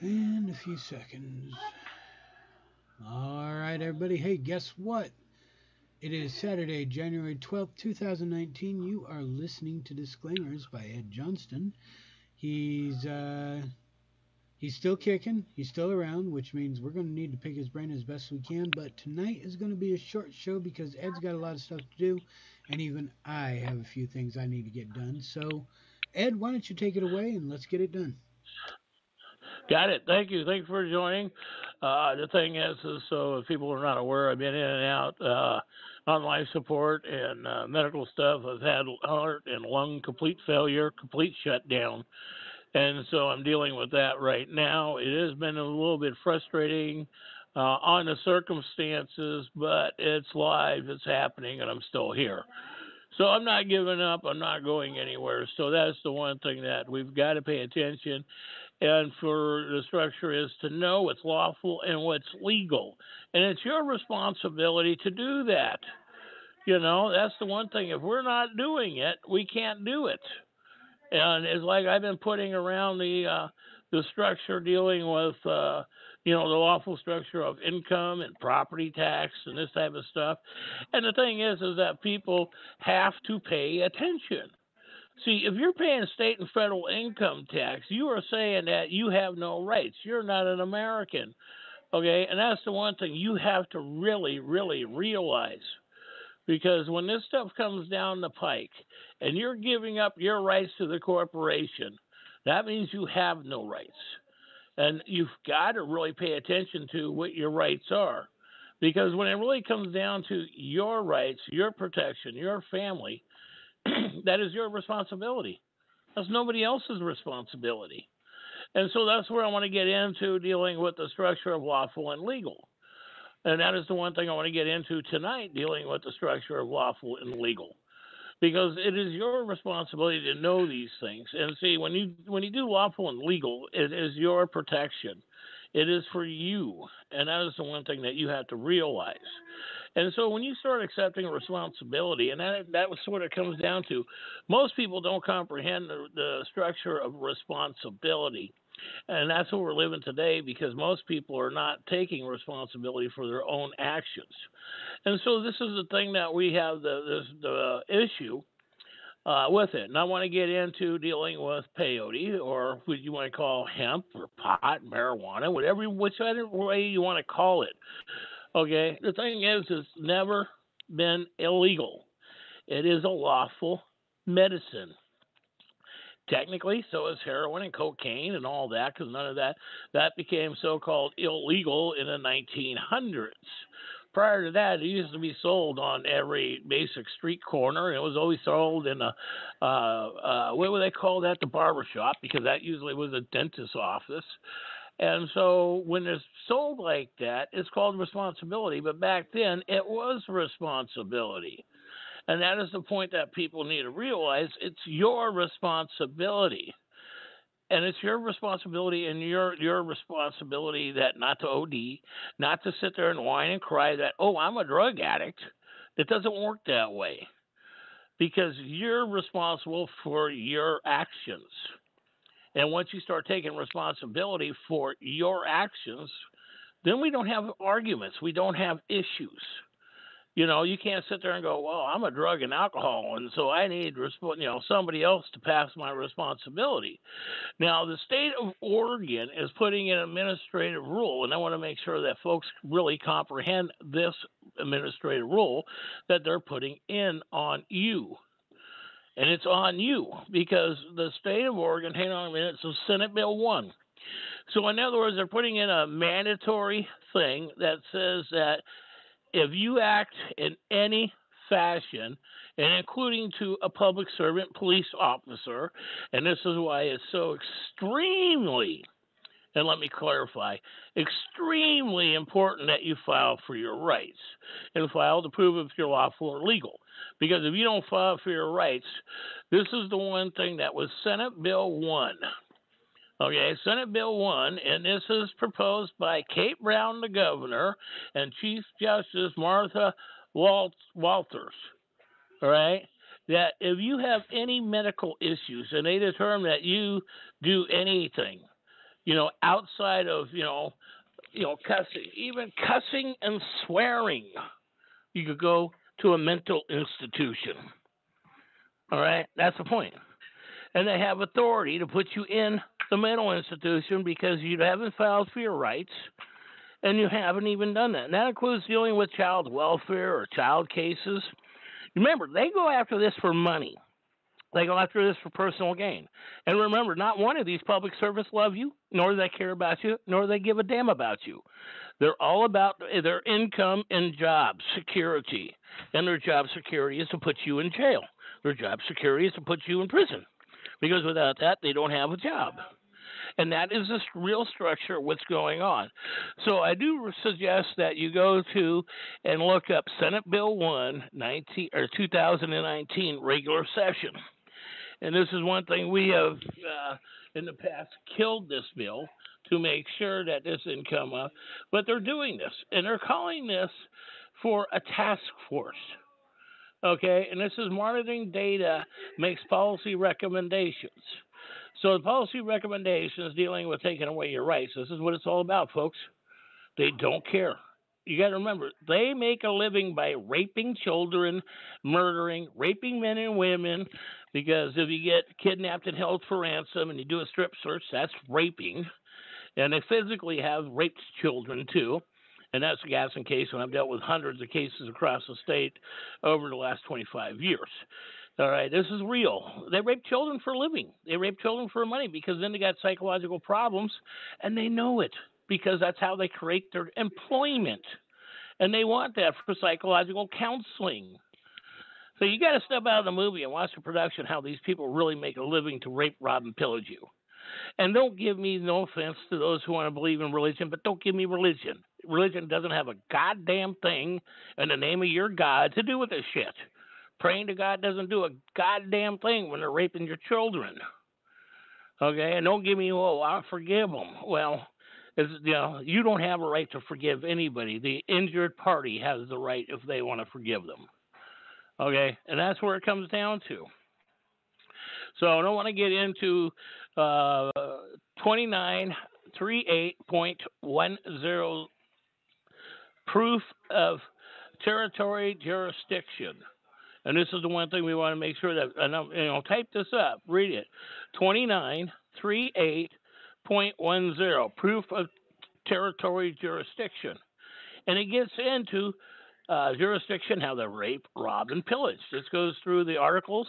In a few seconds. All right, everybody. Hey, guess what? It is Saturday, January 12th, 2019. You are listening to Disclaimers by Ed Johnston. He's still kicking. He's still around, which means we're going to need to pick his brain as best we can. But tonight is going to be a short show because Ed's got a lot of stuff to do, and even I have a few things I need to get done. So, Ed, why don't you take it away and let's get it done? Got it. Thank you. Thanks for joining. The thing is so if people are not aware, I've been in and out on life support and medical stuff. I've had heart and lung complete failure, complete shutdown. And so I'm dealing with that right now. It has been a little bit frustrating on the circumstances, but it's live, it's happening, and I'm still here. So I'm not giving up. I'm not going anywhere. So that's the one thing that we've got to pay attention. And for the structure is to know what's lawful and what's legal. And it's your responsibility to do that. You know, that's the one thing. If we're not doing it, we can't do it. And it's like I've been putting around the structure dealing with the lawful structure of income and property tax and this type of stuff. And the thing is that people have to pay attention. See, if you're paying state and federal income tax, you are saying that you have no rights. You're not an American. Okay, and that's the one thing you have to really, really realize. Because when this stuff comes down the pike and you're giving up your rights to the corporation, that means you have no rights. And you've got to really pay attention to what your rights are. Because when it really comes down to your rights, your protection, your family, that is your responsibility. That's nobody else's responsibility. And so that's where I want to get into dealing with the structure of lawful and legal. And that is the one thing I want to get into tonight, dealing with the structure of lawful and legal. Because it is your responsibility to know these things. And see, when you do lawful and legal, it is your protection. It is for you. And that is the one thing that you have to realize. And so when you start accepting responsibility, and that sort of comes down to, most people don't comprehend the structure of responsibility. And that's what we're living today because most people are not taking responsibility for their own actions. And so this is the thing that we have the issue with it. And I want to get into dealing with peyote, or what you want to call hemp or pot, marijuana, whichever way you want to call it. Okay, the thing is, it's never been illegal. It is a lawful medicine. Technically, so is heroin and cocaine and all that, because none of that became so-called illegal in the 1900s. Prior to that, it used to be sold on every basic street corner. It was always sold in a what would they call that? The barber shop, because that usually was a dentist's office. And so when it's sold like that, it's called responsibility. But back then, it was responsibility. And that is the point that people need to realize. It's your responsibility. And it's your responsibility and your responsibility that not to OD, not to sit there and whine and cry that, oh, I'm a drug addict. It doesn't work that way. Because you're responsible for your actions. And once you start taking responsibility for your actions, then we don't have arguments. We don't have issues. You know, you can't sit there and go, well, I'm a drug and alcohol, and so I need somebody else to pass my responsibility. Now, the state of Oregon is putting in an administrative rule, and I want to make sure that folks really comprehend this administrative rule that they're putting in on you. And it's on you because the state of Oregon, hang on a minute, so Senate Bill 1. So, in other words, they're putting in a mandatory thing that says that if you act in any fashion, and including to a public servant, police officer, and this is why it's so extremely, and let me clarify, extremely important that you file for your rights and file to prove if you're lawful or legal. Because if you don't file for your rights, this is the one thing that was Senate Bill 1. Okay, Senate Bill 1, and this is proposed by Kate Brown, the governor, and Chief Justice Martha Walters, all right, that if you have any medical issues and they determine that you do anything, outside of, cussing, even cussing and swearing, you could go to a mental institution. All right? That's the point. And they have authority to put you in the mental institution because you haven't filed for your rights and you haven't even done that. And that includes dealing with child welfare or child cases. Remember, they go after this for money. They go after this for personal gain. And remember, not one of these public servants love you, nor do they care about you, nor do they give a damn about you. They're all about their income and job security. And their job security is to put you in jail. Their job security is to put you in prison. Because without that, they don't have a job. And that is the real structure of what's going on. So I do suggest that you go to and look up Senate Bill 2019 regular session. And this is one thing we have in the past killed this bill to make sure that this didn't come up. But they're doing this, and they're calling this for a task force. Okay, and this is monitoring data, makes policy recommendations. So the policy recommendations dealing with taking away your rights, this is what it's all about, folks. They don't care. You got to remember, they make a living by raping children, murdering, raping men and women, because if you get kidnapped and held for ransom and you do a strip search, that's raping. And they physically have raped children, too. And that's a Gasson case, and I've dealt with hundreds of cases across the state over the last 25 years. All right, this is real. They rape children for a living. They rape children for money because then they got psychological problems, and they know it because that's how they create their employment. And they want that for psychological counseling. So you got to step out of the movie and watch the production, how these people really make a living to rape, rob, and pillage you. And don't give me, no offense to those who want to believe in religion, but don't give me religion. Religion doesn't have a goddamn thing in the name of your God to do with this shit. Praying to God doesn't do a goddamn thing when they're raping your children. Okay, and don't give me, I'll forgive them. Well, you don't have a right to forgive anybody. The injured party has the right if they want to forgive them. Okay, and that's where it comes down to. So I don't want to get into 2938.10 proof of territory jurisdiction. And this is the one thing we want to make sure that, and type this up, read it. 2938.10 proof of territory jurisdiction. And it gets into jurisdiction, how they rape, rob, and pillage. This goes through the Articles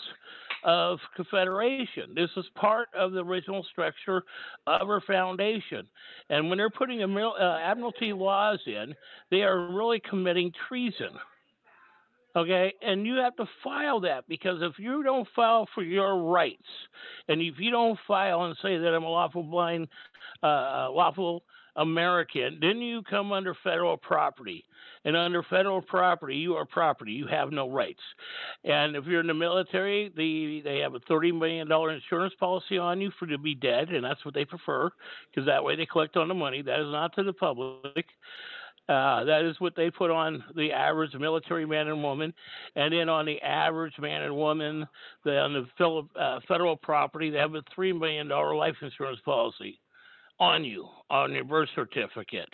of Confederation. This is part of the original structure of our foundation. And when they're putting admiralty laws in, they are really committing treason. Okay, and you have to file that, because if you don't file for your rights, and if you don't file and say that I'm a lawful American, then you come under federal property. And under federal property, you are property. You have no rights. And if you're in the military, they have a $30 million insurance policy on you for to be dead, and that's what they prefer, because that way they collect on the money. That is not to the public. That is what they put on the average military man and woman. And then on the average man and woman, on the federal property, they have a $3 million life insurance policy on you, on your birth certificate.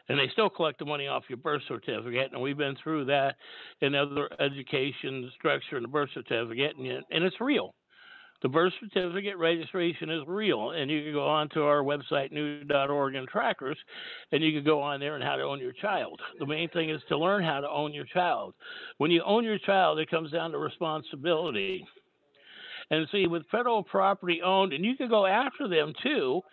And they still collect the money off your birth certificate. And we've been through that in other education structure in the birth certificate, and it's real. The birth certificate registration is real, and you can go on to our website, new.org, and trackers, and you can go on there and how to own your child. The main thing is to learn how to own your child. When you own your child, it comes down to responsibility. And see, with federal property owned, and you can go after them too,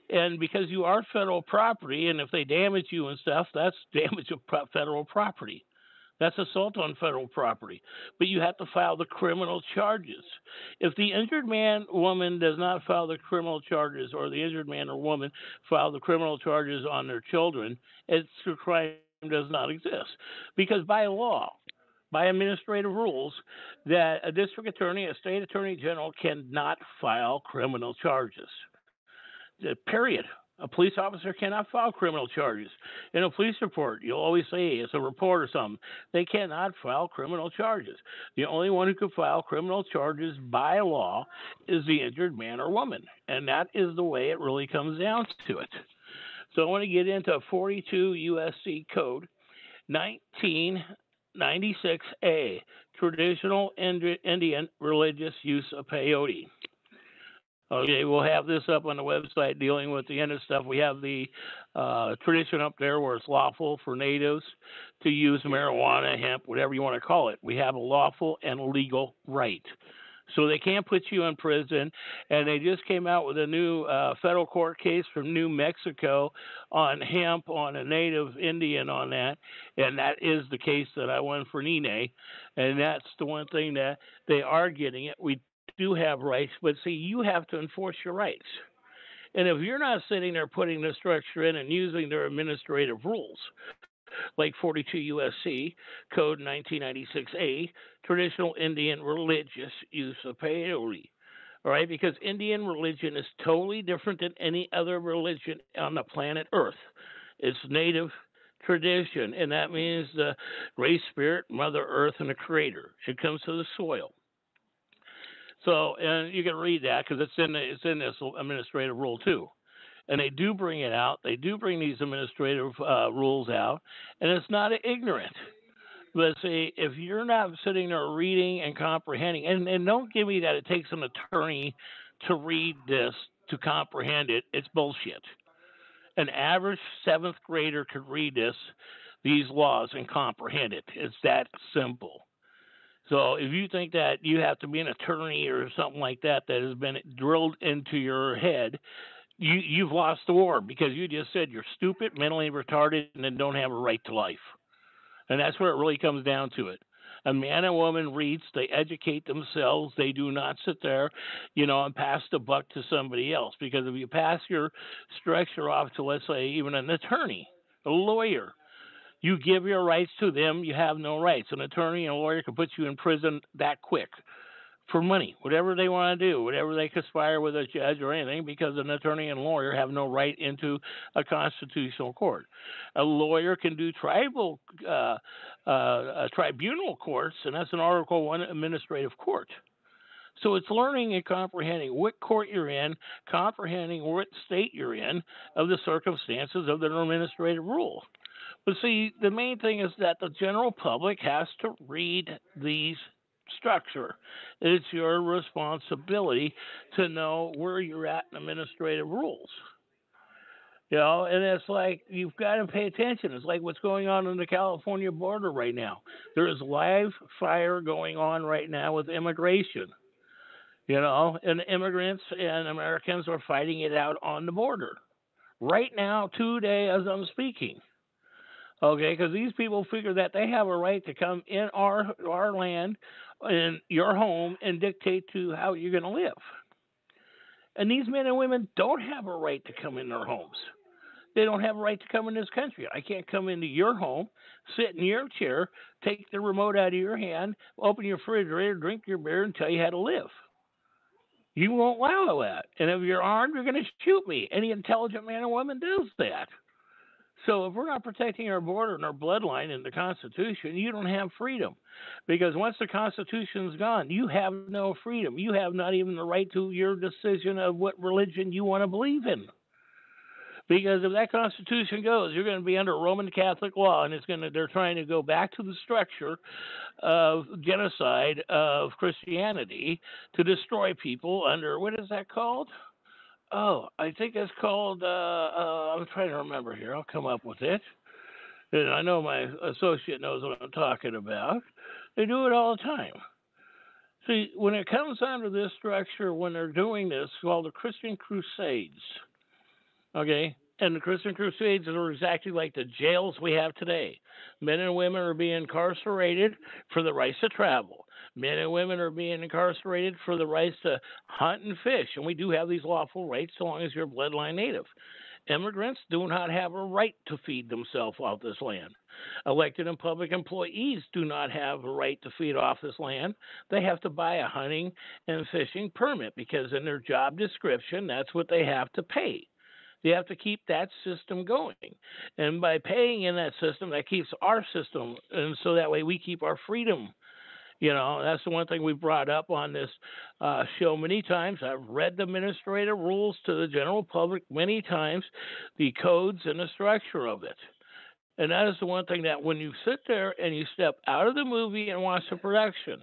and because you are federal property, and if they damage you and stuff, that's damage of federal property. That's assault on federal property. But you have to file the criminal charges. If the injured man or woman does not file the criminal charges, or the injured man or woman file the criminal charges on their children, the crime does not exist. Because by law, by administrative rules, that a district attorney, a state attorney general cannot file criminal charges. Period. A police officer cannot file criminal charges. In a police report, you'll always say it's a report or something. They cannot file criminal charges. The only one who can file criminal charges by law is the injured man or woman. And that is the way it really comes down to it. So I want to get into 42 USC Code 1996A, Traditional Indian Religious Use of Peyote. Okay, we'll have this up on the website dealing with the end of stuff. We have the tradition up there where it's lawful for natives to use marijuana, hemp, whatever you want to call it. We have a lawful and legal right. So they can't put you in prison. And they just came out with a new federal court case from New Mexico on hemp, on a native Indian on that. And that is the case that I won for Nene. And that's the one thing that they are getting it. We do have rights, but see, you have to enforce your rights. And if you're not sitting there putting the structure in and using their administrative rules, like 42 USC Code 1996A, Traditional Indian Religious Use of Peyote, all right? Because Indian religion is totally different than any other religion on the planet Earth. It's native tradition, and that means the Great Spirit, Mother Earth, and the Creator. It comes to the soil. So, and you can read that because it's in this administrative rule too. And they do bring it out. They do bring these administrative rules out, and it's not ignorant. But see, if you're not sitting there reading and comprehending, and don't give me that it takes an attorney to read this to comprehend it. It's bullshit. An average seventh grader could read these laws, and comprehend it. It's that simple. So if you think that you have to be an attorney or something like that has been drilled into your head, you've lost the war because you just said you're stupid, mentally retarded, and then don't have a right to life. And that's where it really comes down to it. A man and woman reads, they educate themselves. They do not sit there, and pass the buck to somebody else. Because if you pass your structure off to, let's say, even an attorney, a lawyer, you give your rights to them, you have no rights. An attorney and a lawyer can put you in prison that quick for money, whatever they want to do, whatever they conspire with a judge or anything, because an attorney and lawyer have no right into a constitutional court. A lawyer can do tribunal courts, and that's an Article I administrative court. So it's learning and comprehending what court you're in, comprehending what state you're in, of the circumstances of their administrative rule. But see, the main thing is that the general public has to read these structure. It's your responsibility to know where you're at in administrative rules. And it's like you've got to pay attention. It's like what's going on the California border right now. There is live fire going on right now with immigration. And immigrants and Americans are fighting it out on the border right now, today, as I'm speaking. Okay, because these people figure that they have a right to come in our land, in your home, and dictate to how you're going to live. And these men and women don't have a right to come in their homes. They don't have a right to come in this country. I can't come into your home, sit in your chair, take the remote out of your hand, open your refrigerator, drink your beer, and tell you how to live. You won't allow that. And if you're armed, you're going to shoot me. Any intelligent man or woman does that. So if we're not protecting our border and our bloodline in the Constitution, you don't have freedom. Because once the Constitution's gone, you have no freedom. You have not even the right to your decision of what religion you want to believe in. Because if that Constitution goes, you're going to be under Roman Catholic law, and they're trying to go back to the structure of genocide of Christianity to destroy people under, what is that called? Oh, I think it's called, I'm trying to remember here. I'll come up with it. And I know my associate knows what I'm talking about. They do it all the time. See, when it comes under this structure, when they're doing this, it's called the Christian Crusades. Okay? And the Christian Crusades are exactly like the jails we have today. Men and women are being incarcerated for the rights to travel. Men and women are being incarcerated for the rights to hunt and fish. And we do have these lawful rights so long as you're bloodline native. Immigrants do not have a right to feed themselves off this land. Elected and public employees do not have a right to feed off this land. They have to buy a hunting and fishing permit because in their job description, that's what they have to pay. They have to keep that system going. And by paying in that system, that keeps our system. And so that way we keep our freedom. That's the one thing we brought up on this show many times. I've read the administrative rules to the general public many times, the codes and the structure of it. And that is the one thing that when you sit there and you step out of the movie and watch the production,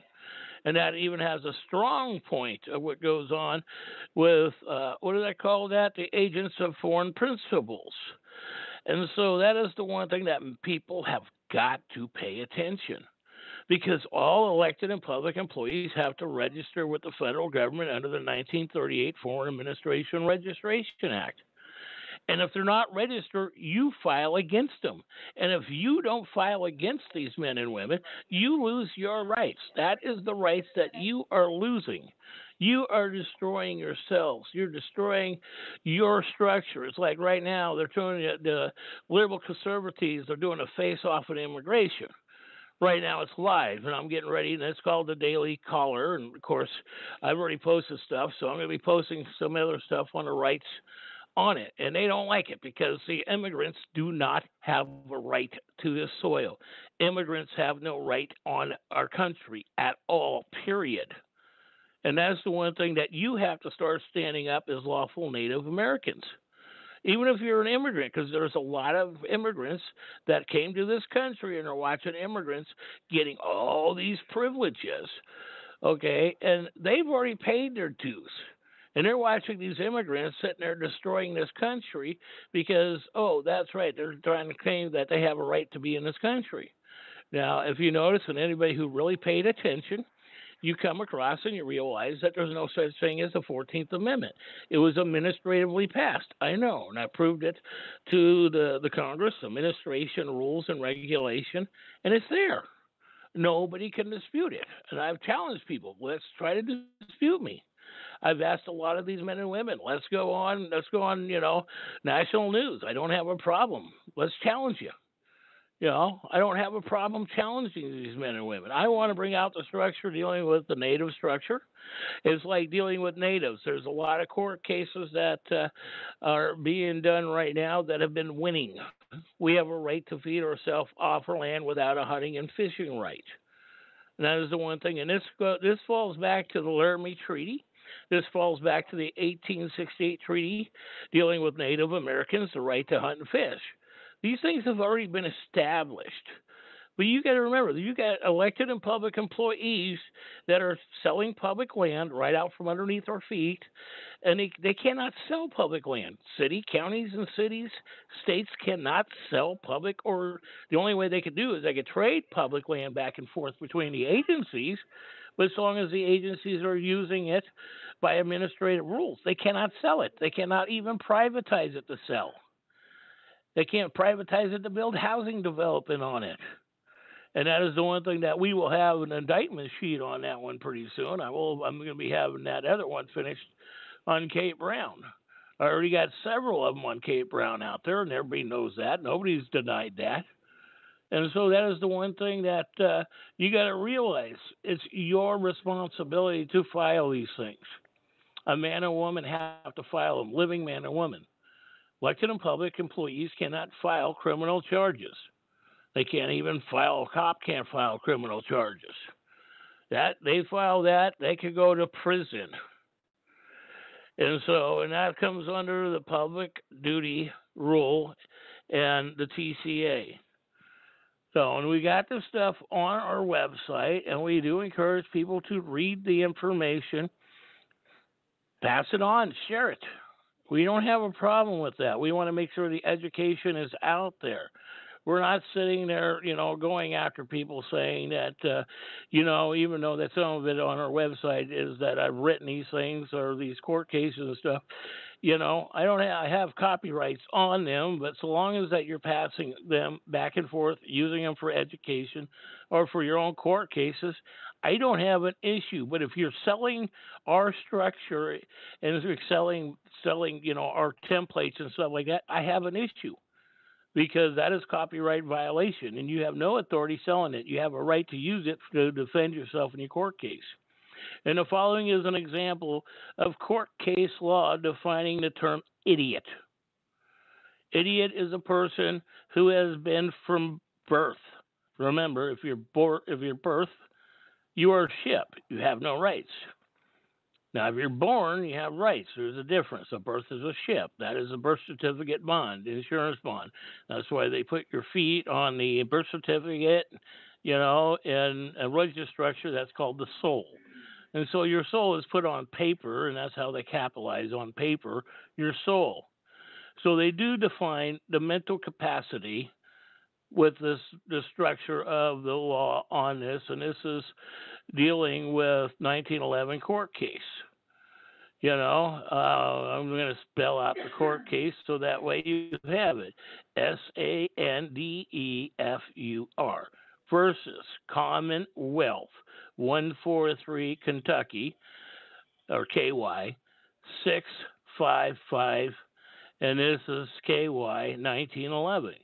and that even has a strong point of what goes on with, what do they call that? The agents of foreign principles. And so that is the one thing that people have got to pay attention, because all elected and public employees have to register with the federal government under the 1938 Foreign Administration Registration Act. And if they're not registered, you file against them. And if you don't file against these men and women, you lose your rights. That is the rights that you are losing. You are destroying yourselves. You're destroying your structure. It's like right now they're doing the liberal conservatives are doing a face-off on immigration. Right now it's live, and I'm getting ready, and it's called the Daily Caller. And, of course, I've already posted stuff, so I'm going to be posting some other stuff on the rights on it. And they don't like it because the immigrants do not have a right to this soil. Immigrants have no right on our country at all, period. And that's the one thing that you have to start standing up as lawful Native Americans. Even if you're an immigrant, because there's a lot of immigrants that came to this country and are watching immigrants getting all these privileges, okay? And they've already paid their dues. And they're watching these immigrants sitting there destroying this country because, oh, that's right, they're trying to claim that they have a right to be in this country. Now, if you notice, and anybody who really paid attention, you come across and you realize that there's no such thing as the 14th Amendment. It was administratively passed. I know, and I proved it to the Congress, Administration Rules and Regulation, and it's there. Nobody can dispute it. And I've challenged people, let's try to dispute me. I've asked a lot of these men and women, let's go on, national news. I don't have a problem. Let's challenge you. I don't have a problem challenging these men and women. I want to bring out the structure dealing with the native structure. It's like dealing with natives. There's a lot of court cases that are being done right now that have been winning. We have a right to feed ourselves off our land without a hunting and fishing right. And that is the one thing. And this falls back to the Laramie Treaty. This falls back to the 1868 treaty dealing with Native Americans, the right to hunt and fish. These things have already been established. But you got to remember, you got elected and public employees that are selling public land right out from underneath our feet, and they cannot sell public land. City, counties, and cities, states cannot sell public, or the only way they could do is they could trade public land back and forth between the agencies, but as long as the agencies are using it by administrative rules, they cannot sell it. They cannot even privatize it to sell. They can't privatize it to build housing development on it. And that is the one thing that we will have an indictment sheet on that one pretty soon. I'm going to be having that other one finished on Kate Brown. I already got several of them on Kate Brown out there, and everybody knows that. Nobody's denied that. And so that is the one thing that you got to realize. It's your responsibility to file these things. A man and woman have to file them, living man and woman. Elected and public employees cannot file criminal charges. They can't even file, a cop can't file criminal charges. That they file that, they could go to prison. And that comes under the public duty rule and the TCA. So, and we got this stuff on our website, and we do encourage people to read the information, pass it on, share it. We don't have a problem with that. We want to make sure the education is out there. We're not sitting there, going after people saying that, even though that some of it on our website is that I've written these things or these court cases and stuff. I have copyrights on them, but so long as that you're passing them back and forth, using them for education or for your own court cases, I don't have an issue. But if you're selling our structure and if you're selling, our templates and stuff like that, I have an issue. Because that is copyright violation, and you have no authority selling it. You have a right to use it to defend yourself in your court case. And the following is an example of court case law defining the term idiot. Idiot is a person who has been from birth. Remember, if you're birth, you are a ship. You have no rights. Now, if you're born, you have rights. There's a difference. A birth is a ship. That is a birth certificate bond, insurance bond. That's why they put your feet on the birth certificate, in a register structure. That's called the soul. And so your soul is put on paper, and that's how they capitalize on paper your soul. So they do define the mental capacity with the structure of the law on this, and this is dealing with 1911 court case. I'm going to spell out the court case so that way you have it. SANDEFUR versus Commonwealth 143 Kentucky, or KY 655, and this is KY 1911.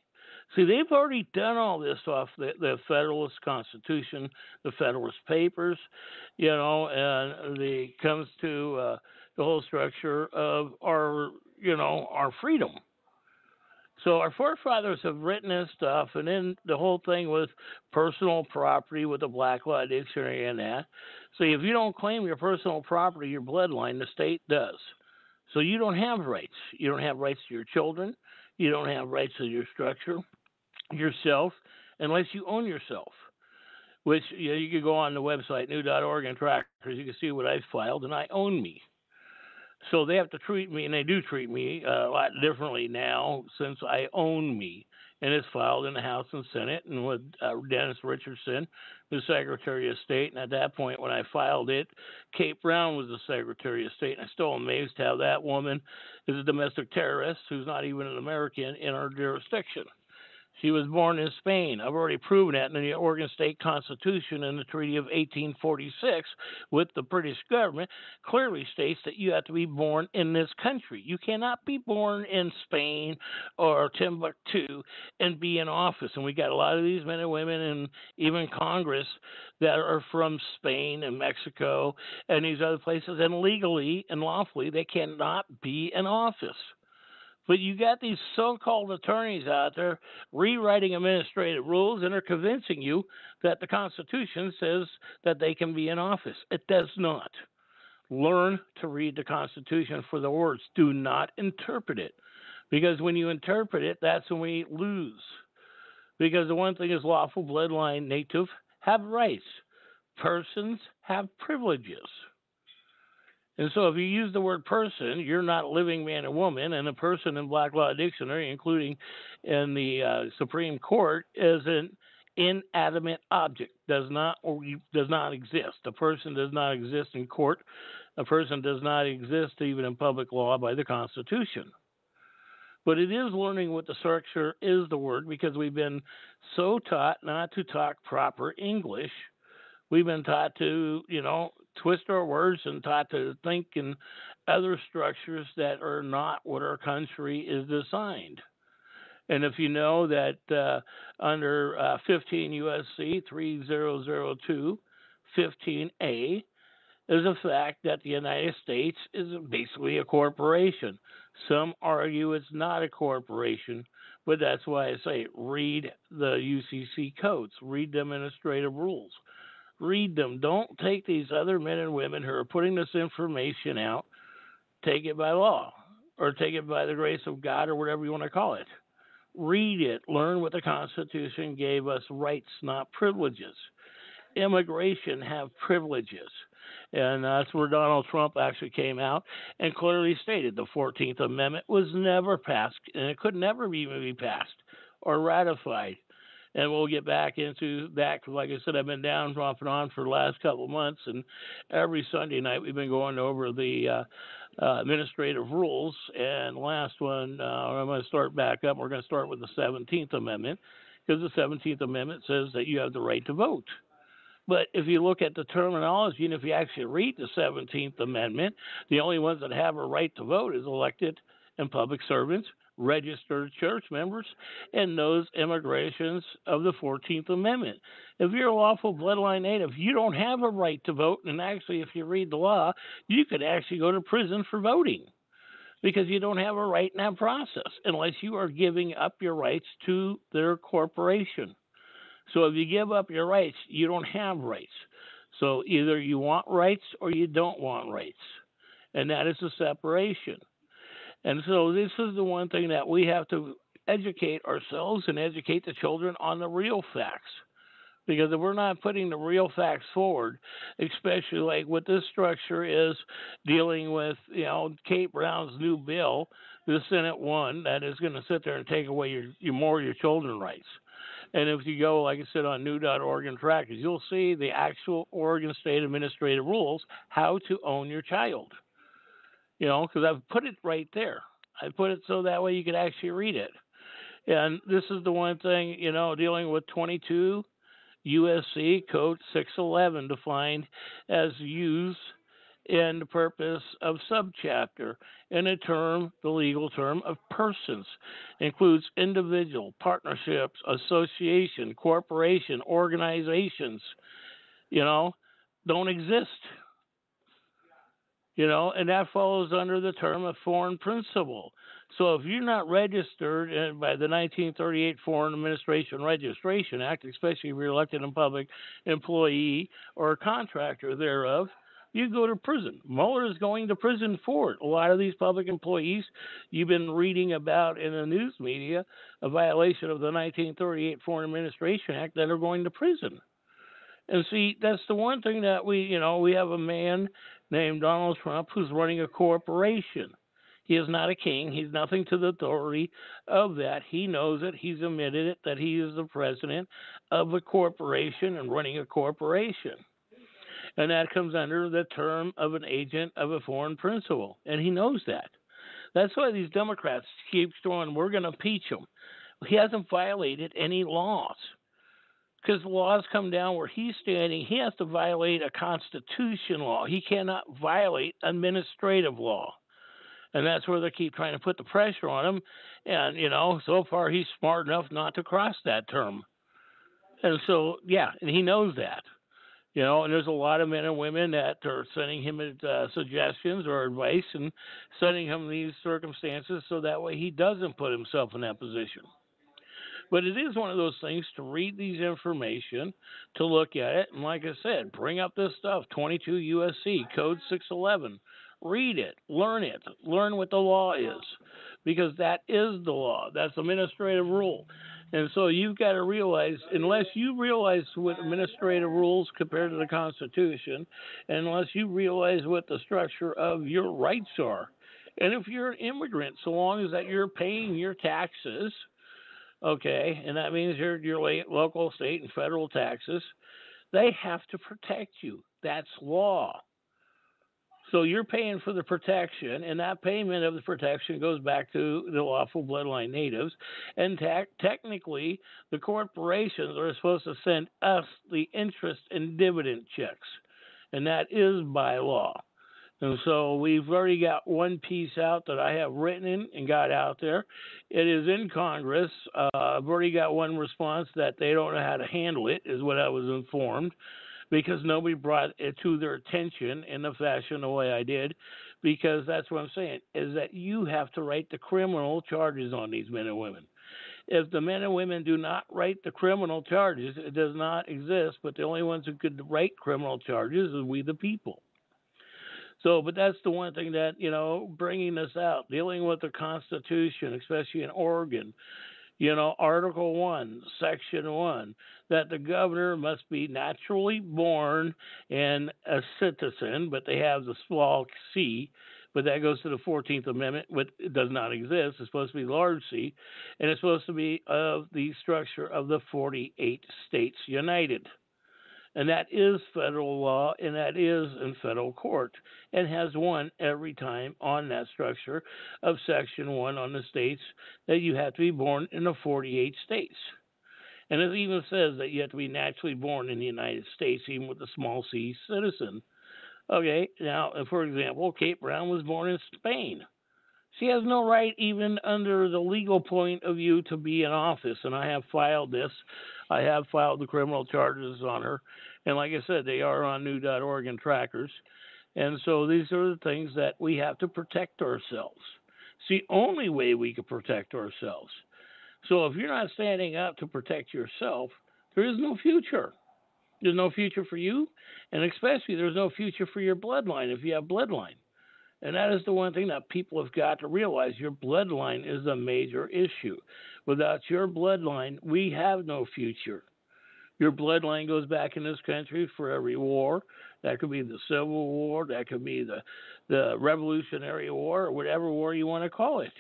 See, they've already done all this off the Federalist Constitution, the Federalist Papers, and it comes to the whole structure of our freedom. So our forefathers have written this stuff, and then the whole thing with personal property with the Black Law Dictionary and that. So if you don't claim your personal property, your bloodline, the state does. So you don't have rights. You don't have rights to your children. You don't have rights to your structure, yourself, unless you own yourself. Which you can go on the website, new.org, and trackers. You can see what I filed, and I own me. So they have to treat me, and they do treat me a lot differently now since I own me. And it's filed in the House and Senate, and with Dennis Richardson, the Secretary of State. And at that point, when I filed it, Kate Brown was the Secretary of State. And I'm still amazed how that woman is a domestic terrorist who's not even an American in our jurisdiction. She was born in Spain. I've already proven that in the Oregon State Constitution and the Treaty of 1846 with the British government clearly states that you have to be born in this country. You cannot be born in Spain or Timbuktu and be in office. And we got a lot of these men and women and even Congress that are from Spain and Mexico and these other places, and legally and lawfully they cannot be in office. But you got these so-called attorneys out there rewriting administrative rules, and are convincing you that the Constitution says that they can be in office. It does not. Learn to read the Constitution for the words. Do not interpret it. Because when you interpret it, that's when we lose. Because the one thing is lawful, bloodline, native have rights. Persons have privileges. And so if you use the word person, you're not living man or woman, and a person in Black Law Dictionary, including in the Supreme Court, is an inanimate object, does not exist. A person does not exist in court. A person does not exist even in public law by the Constitution. But it is learning what the structure is the word, because we've been so taught not to talk proper English. We've been taught to, twist our words and taught to think in other structures that are not what our country is designed. And if you know that under 15 USC 3002, 15A, is the fact that the United States is basically a corporation. Some argue it's not a corporation, but that's why I say read the UCC codes, read the administrative rules. Read them. Don't take these other men and women who are putting this information out, take it by law, or take it by the grace of God, or whatever you want to call it. Read it. Learn what the Constitution gave us rights, not privileges. Immigration have privileges. And that's where Donald Trump actually came out and clearly stated the 14th Amendment was never passed, and it could never even be passed or ratified. And we'll get back into that, because like I said, I've been down off and on for the last couple of months, and every Sunday night we've been going over the administrative rules. And the last one, I'm going to start back up. We're going to start with the 17th Amendment, because the 17th Amendment says that you have the right to vote. But if you look at the terminology, and if you actually read the 17th Amendment, the only ones that have a right to vote is elected and public servants, registered church members, and those immigrations of the 14th Amendment. If you're a lawful bloodline native, you don't have a right to vote. And actually, if you read the law, you could actually go to prison for voting. because you don't have a right in that process unless you are giving up your rights to their corporation. So if you give up your rights, you don't have rights. So either you want rights or you don't want rights. And that is the separation. And so this is the one thing that we have to educate ourselves and educate the children on the real facts. Because if we're not putting the real facts forward, especially like what this structure is dealing with, Kate Brown's new bill, the Senate one, that is going to sit there and take away your children's rights. And if you go, like I said, on new.org and trackers, you'll see the actual Oregon State Administrative Rules, how to own your child. Because I've put it right there. I put it so that way you could actually read it. And this is the one thing, dealing with 22 USC Code 611, defined as use in the purpose of subchapter, and the legal term of persons, includes individual, partnerships, association, corporation, organizations, don't exist. And that falls under the term of foreign principle. So if you're not registered by the 1938 Foreign Administration Registration Act, especially if you're elected and public employee or a contractor thereof, you go to prison. Mueller is going to prison for it. A lot of these public employees you've been reading about in the news media, a violation of the 1938 Foreign Administration Act, that are going to prison. And see, that's the one thing that we have a man named Donald Trump who's running a corporation. He is not a king. He's nothing to the authority of that. He knows it. He's admitted it, that he is the president of a corporation and running a corporation. And that comes under the term of an agent of a foreign principle. And he knows that. That's why these Democrats keep throwing, we're going to impeach him. He hasn't violated any laws. Because the laws come down where he's standing, he has to violate a constitution law. He cannot violate administrative law. And that's where they keep trying to put the pressure on him. And, so far he's smart enough not to cross that term. And so, yeah, and he knows that. And there's a lot of men and women that are sending him suggestions or advice and sending him these circumstances so that way he doesn't put himself in that position. But it is one of those things to read these information, to look at it, and like I said, bring up this stuff, 22 USC, Code 611. Read it, learn what the law is, because that is the law. That's administrative rule. And so you've got to realize, unless you realize what administrative rules compared to the Constitution, unless you realize what the structure of your rights are, and if you're an immigrant, so long as that you're paying your taxes, okay, and that means your local, state, and federal taxes, they have to protect you. That's law. So you're paying for the protection, and that payment of the protection goes back to the lawful bloodline natives. And technically, the corporations are supposed to send us the interest and dividend checks, and that is by law. And so we've already got one piece out that I have written and got out there. It is in Congress. I've already got one response that they don't know how to handle it, is what I was informed, because nobody brought it to their attention in the fashion the way I did, because that's what I'm saying, is that you have to write the criminal charges on these men and women. If the men and women do not write the criminal charges, it does not exist, but the only ones who could write criminal charges is we the people. So, but that's the one thing that, bringing this out, dealing with the Constitution, especially in Oregon, Article 1, Section 1, that the governor must be naturally born and a citizen, but they have the small c, but that goes to the 14th Amendment, but it does not exist. It's supposed to be large c, and it's supposed to be of the structure of the 48 states united. And that is federal law, and that is in federal court, and has won every time on that structure of Section 1 on the states that you have to be born in the 48 states. And it even says that you have to be naturally born in the United States, even with a small c citizen. Okay, now, for example, Kate Brown was born in Spain. She has no right, even under the legal point of view, to be in office, and I have filed this. I have filed the criminal charges on her, and like I said, they are on new.org and trackers. And so these are the things that we have to protect ourselves. It's the only way we can protect ourselves. So if you're not standing up to protect yourself, there is no future. There's no future for you, and especially there's no future for your bloodline if you have bloodline. And that is the one thing that people have got to realize. Your bloodline is a major issue. Without your bloodline, we have no future. Your bloodline goes back in this country for every war. That could be the Civil War, that could be the Revolutionary War, or whatever war you want to call it.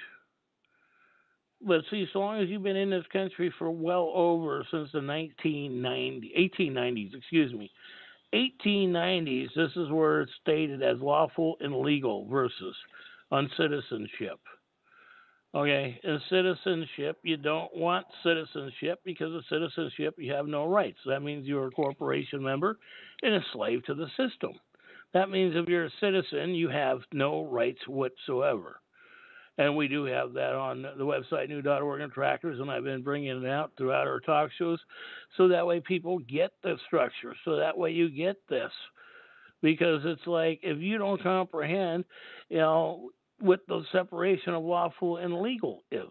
But see, so long as you've been in this country for well over since the 1890s, 1890s, this is where it's stated as lawful and legal versus on citizenship. Okay, in citizenship, you don't want citizenship because of citizenship, you have no rights. That means you're a corporation member and a slave to the system. That means if you're a citizen, you have no rights whatsoever. And we do have that on the website, new.org and Trackers, and I've been bringing it out throughout our talk shows so that way people get the structure, so that way you get this. Because it's like, if you don't comprehend, what the separation of lawful and legal is.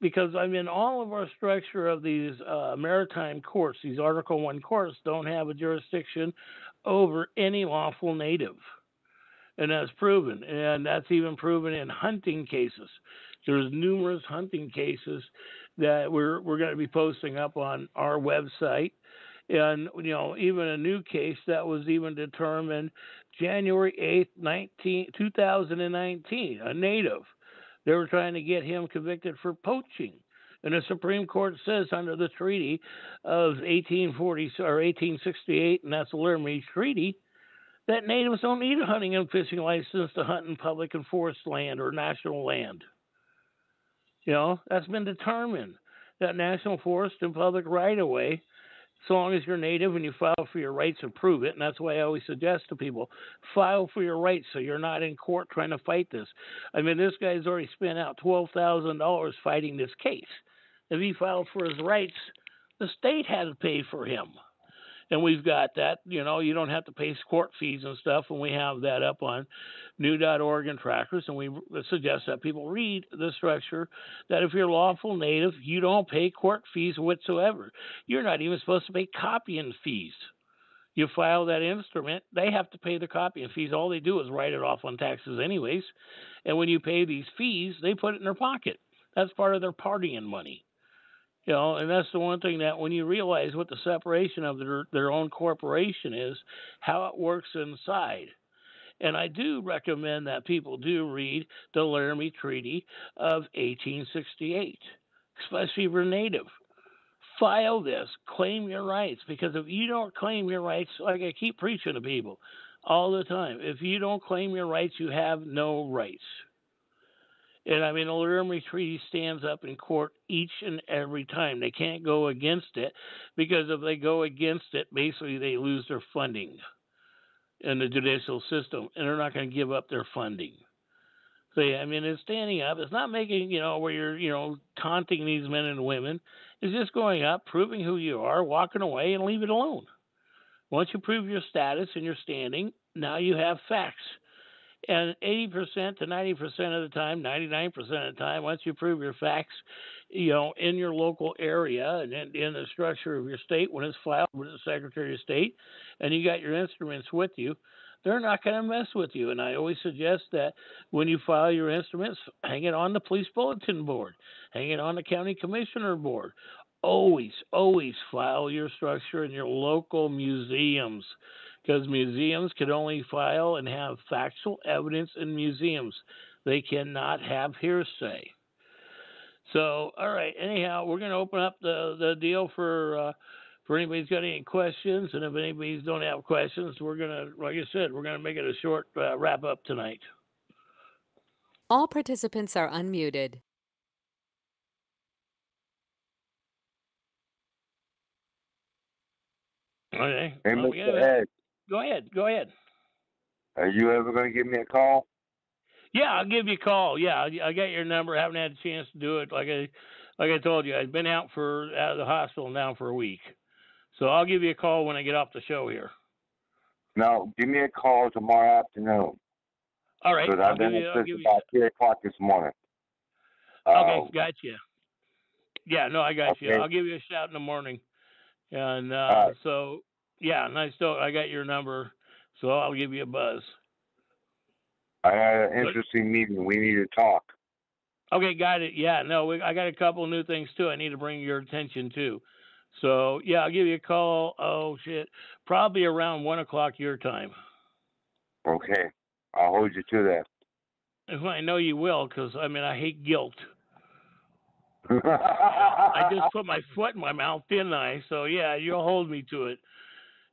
Because all of our structure of these maritime courts, these Article 1 courts, don't have a jurisdiction over any lawful native. And that's proven. And that's even proven in hunting cases. There's numerous hunting cases that we're going to be posting up on our website. And, even a new case that was even determined January 8th, 2019, a native. They were trying to get him convicted for poaching. And the Supreme Court says under the treaty of 1868, and that's the Laramie Treaty, that natives don't need a hunting and fishing license to hunt in public and forest land or national land. That's been determined, that national forest and public right-of-way, so long as you're native and you file for your rights and prove it, and that's why I always suggest to people, file for your rights so you're not in court trying to fight this. This guy's already spent out $12,000 fighting this case. If he filed for his rights, the state had to pay for him. And we've got that, you don't have to pay court fees and stuff, and we have that up on new.org and Trackers, and we suggest that people read the structure, that if you're lawful native, you don't pay court fees whatsoever. You're not even supposed to pay copying fees. You file that instrument, they have to pay the copying fees. All they do is write it off on taxes anyways, and when you pay these fees, they put it in their pocket. That's part of their partying money. And that's the one thing that when you realize what the separation of their own corporation is, how it works inside. And I do recommend that people do read the Laramie Treaty of 1868, especially if you're native. File this, claim your rights, because if you don't claim your rights, like I keep preaching to people all the time, if you don't claim your rights, you have no rights. And the Laramie Treaty stands up in court each and every time. They can't go against it because if they go against it, basically they lose their funding in the judicial system, and they're not going to give up their funding. So, it's standing up. It's not making, where you're, taunting these men and women. It's just going up, proving who you are, walking away, and leave it alone. Once you prove your status and your standing, now you have facts. And 80% to 90% of the time, 99% of the time, once you prove your facts, in your local area and in the structure of your state, when it's filed with the Secretary of State, and you got your instruments with you, they're not going to mess with you. And I always suggest that when you file your instruments, hang it on the police bulletin board, hang it on the county commissioner board. Always, always file your structure in your local museums, because museums can only file and have factual evidence in museums. They cannot have hearsay. So, all right. Anyhow, we're going to open up the deal for anybody's got any questions, and if anybody's don't have questions, we're going to, like I said, we're going to make it a short wrap up tonight. All participants are unmuted. Okay. Hey, Mr. Ed. Go ahead. Are you ever going to give me a call? Yeah, I'll give you a call. Yeah, I got your number. I haven't had a chance to do it. Like I told you, I've been out of the hospital now for a week. So I'll give you a call when I get off the show here. No, give me a call tomorrow afternoon. All right. Because I've been up since about 3 o'clock this morning. Okay, gotcha. Yeah, no, I got you. Okay. I'll give you a shout in the morning. And right. so, yeah, nice to. I got your number, so I'll give you a buzz. I had an interesting meeting. We need to talk. Okay, got it. Yeah, no, I got a couple of new things too. I need to bring your attention to. So yeah, I'll give you a call. Oh shit, probably around 1 o'clock your time. Okay, I'll hold you to that. I know you will, because I mean I hate guilt. I just put my foot in my mouth, didn't I? So yeah, you'll hold me to it.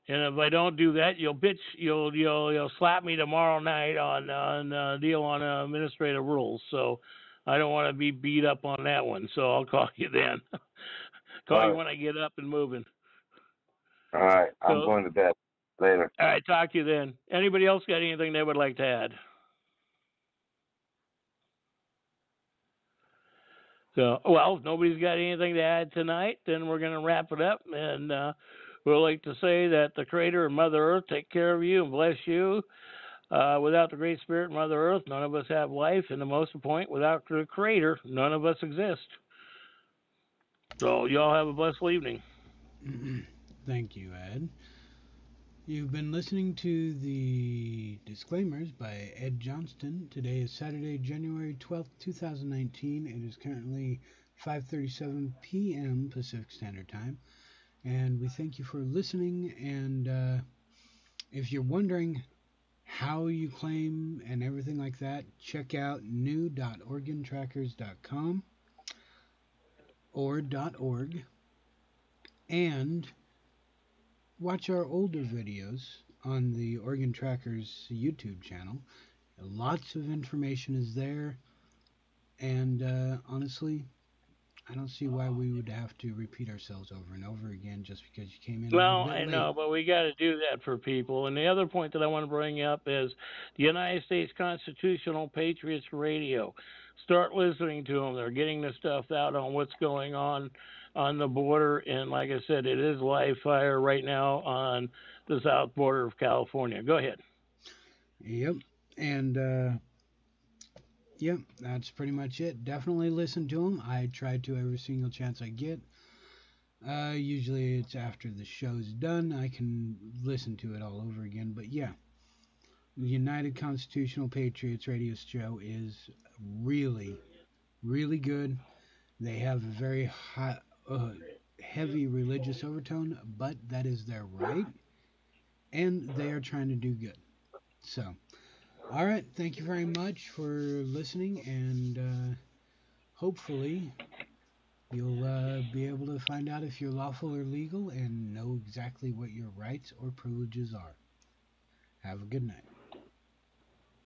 And if I don't do that, you'll bitch. You'll slap me tomorrow night on deal on administrative rules. So I don't want to be beat up on that one. So I'll call you then. Call you when I get up and moving. All right, I'm going to bed. Later. All right, talk to you then. Anybody else got anything they would like to add? So, well, if nobody's got anything to add tonight, then we're going to wrap it up. And we'd like to say that the Creator and Mother Earth take care of you and bless you. Without the Great Spirit, Mother Earth, none of us have life. And the most point, without the Creator, none of us exist. So, y'all have a blessed evening. Thank you, Ed. You've been listening to the disclaimers by Ed Johnston. Today is Saturday, January 12th, 2019. It is currently 5:37 p.m. Pacific Standard Time. And we thank you for listening. And if you're wondering how you claim and everything like that, check out new.organtrackers.com or .org. And watch our older videos on the Organ Trackers YouTube channel. Lots of information is there, and honestly, I don't see why we would have to repeat ourselves over and over again just because you came in a little bit late. Well, I know, but we got to do that for people. And the other point that I want to bring up is the United States Constitutional Patriots Radio. Start listening to them. They're getting the stuff out on what's going on the border. And like I said, it is live fire right now on the south border of California. Go ahead. Yep. And, yep, that's pretty much it. Definitely listen to them. I try to every single chance I get. Usually it's after the show's done. I can listen to it all over again. But yeah, the United Constitutional Patriots radio show is really, really good. They have a very high, heavy religious overtone, but that is their right. And they are trying to do good. So, all right. Thank you very much for listening. And hopefully you'll be able to find out if you're lawful or legal and know exactly what your rights or privileges are. Have a good night.